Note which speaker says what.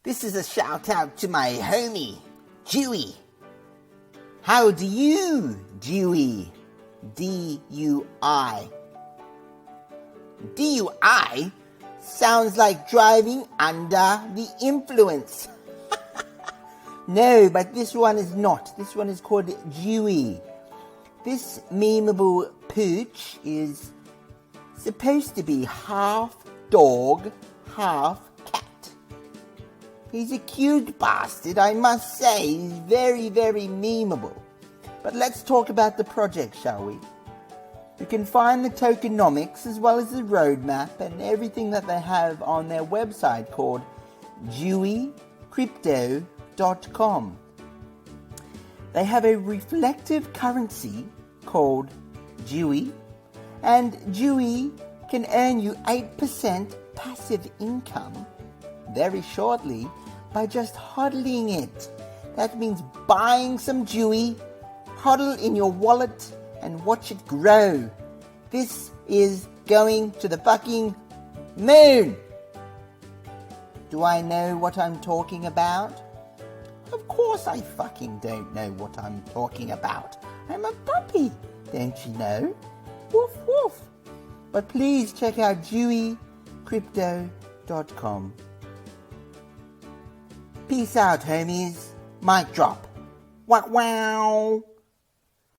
Speaker 1: This is a shout out to my homie, Dewey. How do you, Dewey? DUI. DUI sounds like driving under the influence. No, but this one is not. This one is called Dewey. This memeable pooch is supposed to be half dog, half cat. He's a cute bastard, I must say. He's very, very memeable. But let's talk about the project, shall we? You can find the tokenomics as well as the roadmap and everything that they have on their website called DeweyCrypto.com. They have a reflective currency called Dewey, and Dewey can earn you 8% passive income very shortly by just hodling it. That means buying some Dewey, hodl in your wallet and watch it grow. This is going to the fucking moon. Do I know what I'm talking about? Of course I fucking don't know what I'm talking about. I'm a puppy, don't you know? Woof woof. But please check out DeweyCrypto.com. Peace out, homies. Mic drop. Wow wow.